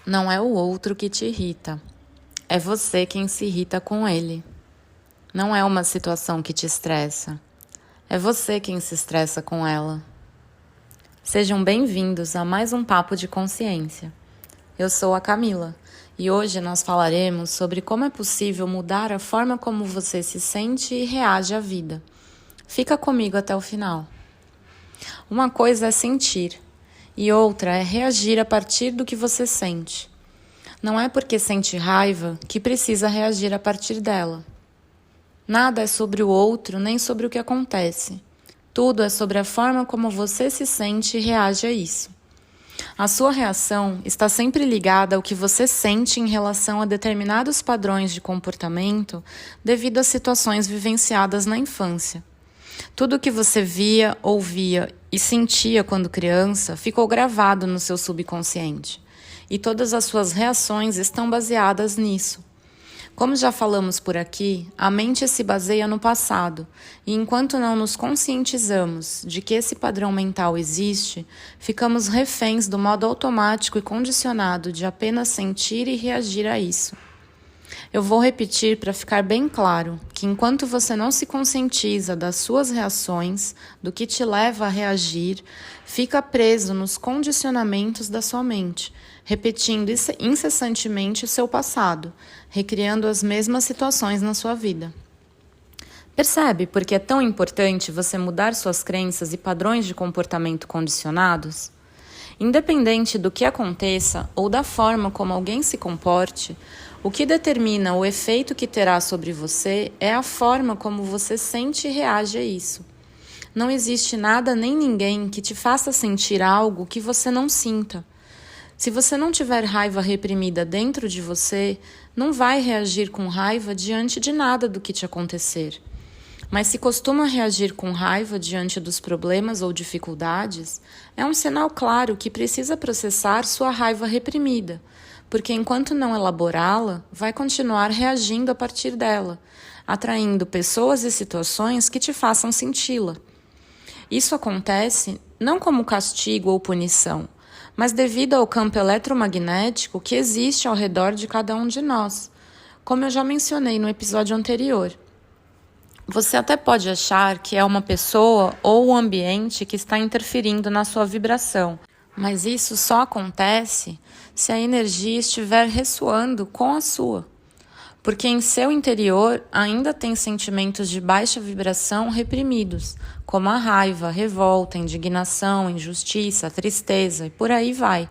Não é o outro que te irrita, é você quem se irrita com ele. Não é uma situação que te estressa, é você quem se estressa com ela. Sejam bem-vindos a mais um Papo de Consciência. Eu sou a Camila e hoje nós falaremos sobre como é possível mudar a forma como você se sente e reage à vida. Fica comigo até o final. Uma coisa é sentir e outra é reagir a partir do que você sente. Não é porque sente raiva que precisa reagir a partir dela. Nada é sobre o outro nem sobre o que acontece. Tudo é sobre a forma como você se sente e reage a isso. A sua reação está sempre ligada ao que você sente em relação a determinados padrões de comportamento devido a situações vivenciadas na infância. Tudo o que você via, ouvia e sentia quando criança ficou gravado no seu subconsciente. E todas as suas reações estão baseadas nisso. Como já falamos por aqui, a mente se baseia no passado, e enquanto não nos conscientizamos de que esse padrão mental existe, ficamos reféns do modo automático e condicionado de apenas sentir e reagir a isso. Eu vou repetir para ficar bem claro que enquanto você não se conscientiza das suas reações, do que te leva a reagir, fica preso nos condicionamentos da sua mente, repetindo incessantemente o seu passado, recriando as mesmas situações na sua vida. Percebe por que é tão importante você mudar suas crenças e padrões de comportamento condicionados? Independente do que aconteça ou da forma como alguém se comporte, o que determina o efeito que terá sobre você é a forma como você sente e reage a isso. Não existe nada nem ninguém que te faça sentir algo que você não sinta. Se você não tiver raiva reprimida dentro de você, não vai reagir com raiva diante de nada do que te acontecer. Mas se costuma reagir com raiva diante dos problemas ou dificuldades, é um sinal claro que precisa processar sua raiva reprimida, porque enquanto não elaborá-la, vai continuar reagindo a partir dela, atraindo pessoas e situações que te façam senti-la. Isso acontece não como castigo ou punição, mas devido ao campo eletromagnético que existe ao redor de cada um de nós, como eu já mencionei no episódio anterior. Você até pode achar que é uma pessoa ou o ambiente que está interferindo na sua vibração, mas isso só acontece se a energia estiver ressoando com a sua, porque em seu interior ainda tem sentimentos de baixa vibração reprimidos, como a raiva, a revolta, a indignação, a injustiça, a tristeza e por aí vai.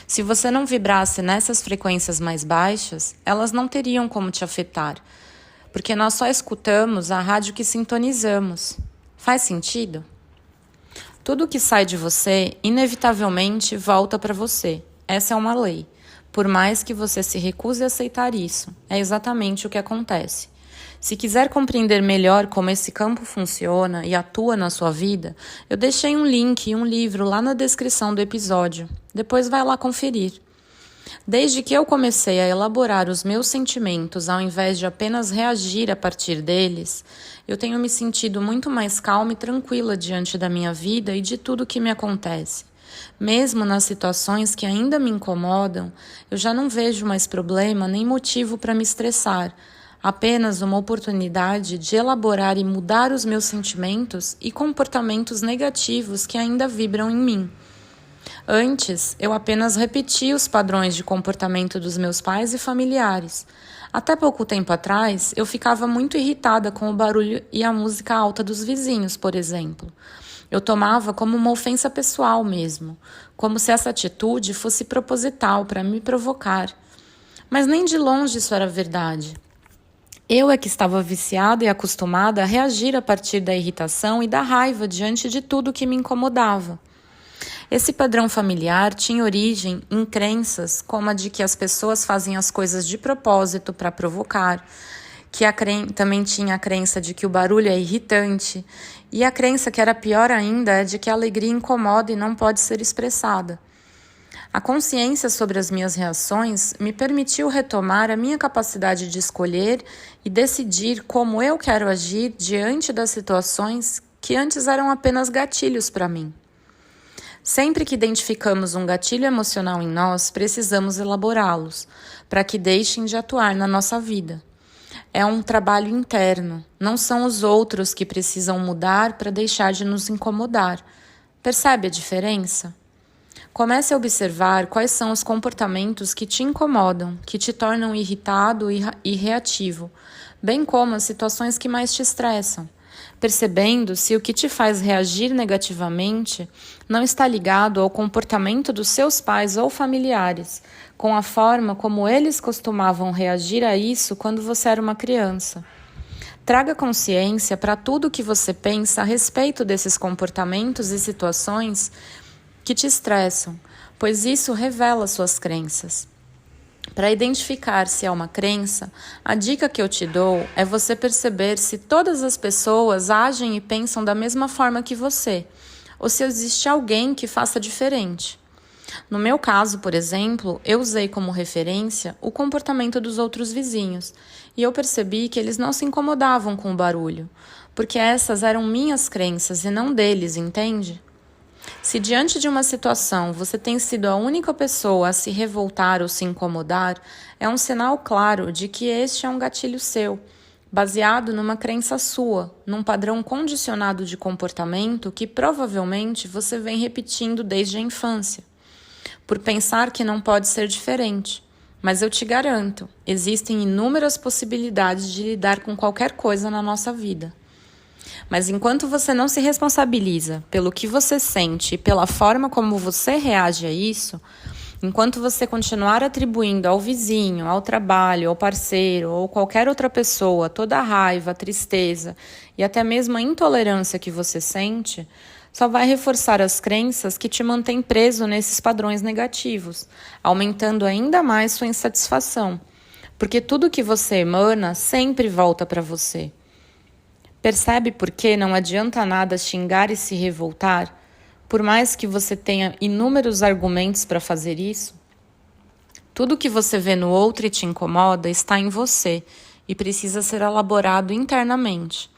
Se você não vibrasse nessas frequências mais baixas, elas não teriam como te afetar, porque nós só escutamos a rádio que sintonizamos. Faz sentido? Tudo que sai de você, inevitavelmente, volta para você. Essa é uma lei. Por mais que você se recuse a aceitar isso, é exatamente o que acontece. Se quiser compreender melhor como esse campo funciona e atua na sua vida, eu deixei um link e um livro lá na descrição do episódio. Depois vai lá conferir. Desde que eu comecei a elaborar os meus sentimentos ao invés de apenas reagir a partir deles, eu tenho me sentido muito mais calma e tranquila diante da minha vida e de tudo que me acontece. Mesmo nas situações que ainda me incomodam, eu já não vejo mais problema nem motivo para me estressar, apenas uma oportunidade de elaborar e mudar os meus sentimentos e comportamentos negativos que ainda vibram em mim. Antes, eu apenas repetia os padrões de comportamento dos meus pais e familiares. Até pouco tempo atrás, eu ficava muito irritada com o barulho e a música alta dos vizinhos, por exemplo. Eu tomava como uma ofensa pessoal mesmo, como se essa atitude fosse proposital para me provocar. Mas nem de longe isso era verdade. Eu é que estava viciada e acostumada a reagir a partir da irritação e da raiva diante de tudo que me incomodava. Esse padrão familiar tinha origem em crenças como a de que as pessoas fazem as coisas de propósito para provocar, que também tinha a crença de que o barulho é irritante, e a crença que era pior ainda é de que a alegria incomoda e não pode ser expressada. A consciência sobre as minhas reações me permitiu retomar a minha capacidade de escolher e decidir como eu quero agir diante das situações que antes eram apenas gatilhos para mim. Sempre que identificamos um gatilho emocional em nós, precisamos elaborá-los, para que deixem de atuar na nossa vida. É um trabalho interno, não são os outros que precisam mudar para deixar de nos incomodar. Percebe a diferença? Comece a observar quais são os comportamentos que te incomodam, que te tornam irritado e reativo, bem como as situações que mais te estressam, percebendo se o que te faz reagir negativamente não está ligado ao comportamento dos seus pais ou familiares, com a forma como eles costumavam reagir a isso quando você era uma criança. Traga consciência para tudo o que você pensa a respeito desses comportamentos e situações que te estressam, pois isso revela suas crenças. Para identificar se é uma crença, a dica que eu te dou é você perceber se todas as pessoas agem e pensam da mesma forma que você, ou se existe alguém que faça diferente. No meu caso, por exemplo, eu usei como referência o comportamento dos outros vizinhos, e eu percebi que eles não se incomodavam com o barulho, porque essas eram minhas crenças e não deles, entende? Se diante de uma situação você tem sido a única pessoa a se revoltar ou se incomodar, é um sinal claro de que este é um gatilho seu, baseado numa crença sua, num padrão condicionado de comportamento que provavelmente você vem repetindo desde a infância, por pensar que não pode ser diferente. Mas eu te garanto, existem inúmeras possibilidades de lidar com qualquer coisa na nossa vida. Mas enquanto você não se responsabiliza pelo que você sente e pela forma como você reage a isso, enquanto você continuar atribuindo ao vizinho, ao trabalho, ao parceiro ou qualquer outra pessoa toda a raiva, a tristeza e até mesmo a intolerância que você sente, só vai reforçar as crenças que te mantêm preso nesses padrões negativos, aumentando ainda mais sua insatisfação, porque tudo que você emana sempre volta para você. Percebe por que não adianta nada xingar e se revoltar, por mais que você tenha inúmeros argumentos para fazer isso? Tudo que você vê no outro e te incomoda está em você e precisa ser elaborado internamente.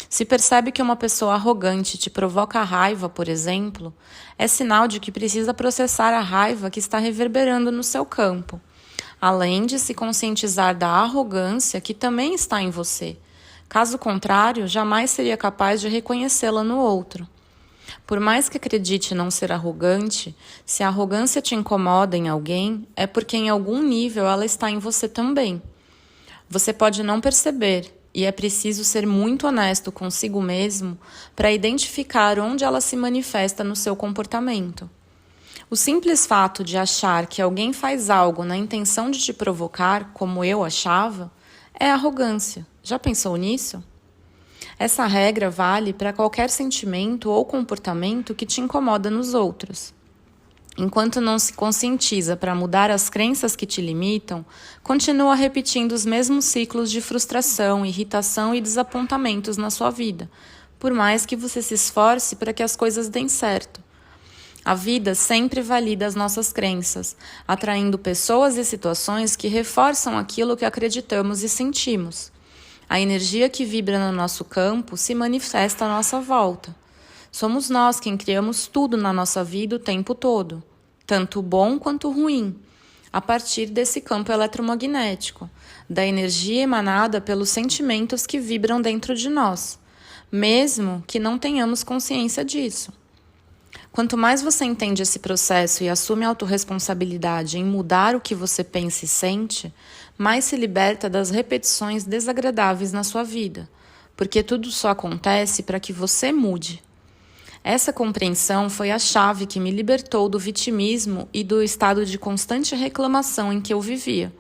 Se percebe que uma pessoa arrogante te provoca raiva, por exemplo, é sinal de que precisa processar a raiva que está reverberando no seu campo, além de se conscientizar da arrogância que também está em você. Caso contrário, jamais seria capaz de reconhecê-la no outro. Por mais que acredite não ser arrogante, se a arrogância te incomoda em alguém, é porque em algum nível ela está em você também. Você pode não perceber, e é preciso ser muito honesto consigo mesmo para identificar onde ela se manifesta no seu comportamento. O simples fato de achar que alguém faz algo na intenção de te provocar, como eu achava, é arrogância. Já pensou nisso? Essa regra vale para qualquer sentimento ou comportamento que te incomoda nos outros. Enquanto não se conscientiza para mudar as crenças que te limitam, continua repetindo os mesmos ciclos de frustração, irritação e desapontamentos na sua vida, por mais que você se esforce para que as coisas deem certo. A vida sempre valida as nossas crenças, atraindo pessoas e situações que reforçam aquilo que acreditamos e sentimos. A energia que vibra no nosso campo se manifesta à nossa volta. Somos nós quem criamos tudo na nossa vida o tempo todo, tanto bom quanto ruim, a partir desse campo eletromagnético, da energia emanada pelos sentimentos que vibram dentro de nós, mesmo que não tenhamos consciência disso. Quanto mais você entende esse processo e assume a autorresponsabilidade em mudar o que você pensa e sente, mais se liberta das repetições desagradáveis na sua vida, porque tudo só acontece para que você mude. Essa compreensão foi a chave que me libertou do vitimismo e do estado de constante reclamação em que eu vivia,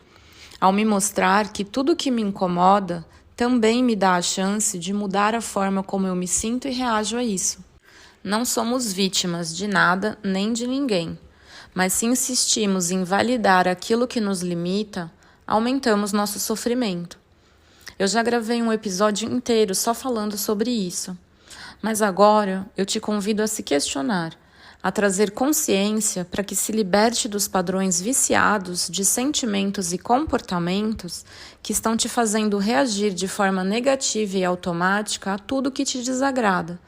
ao me mostrar que tudo que me incomoda também me dá a chance de mudar a forma como eu me sinto e reajo a isso. Não somos vítimas de nada nem de ninguém, mas se insistimos em validar aquilo que nos limita, aumentamos nosso sofrimento. Eu já gravei um episódio inteiro só falando sobre isso, mas agora eu te convido a se questionar, a trazer consciência para que se liberte dos padrões viciados de sentimentos e comportamentos que estão te fazendo reagir de forma negativa e automática a tudo que te desagrada.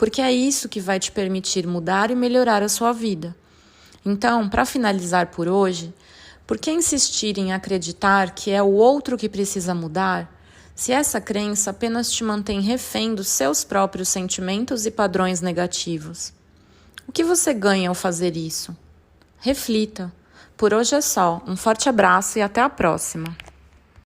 porque é isso que vai te permitir mudar e melhorar a sua vida. Então, para finalizar por hoje, por que insistir em acreditar que é o outro que precisa mudar, se essa crença apenas te mantém refém dos seus próprios sentimentos e padrões negativos? O que você ganha ao fazer isso? Reflita. Por hoje é só. Um forte abraço e até a próxima.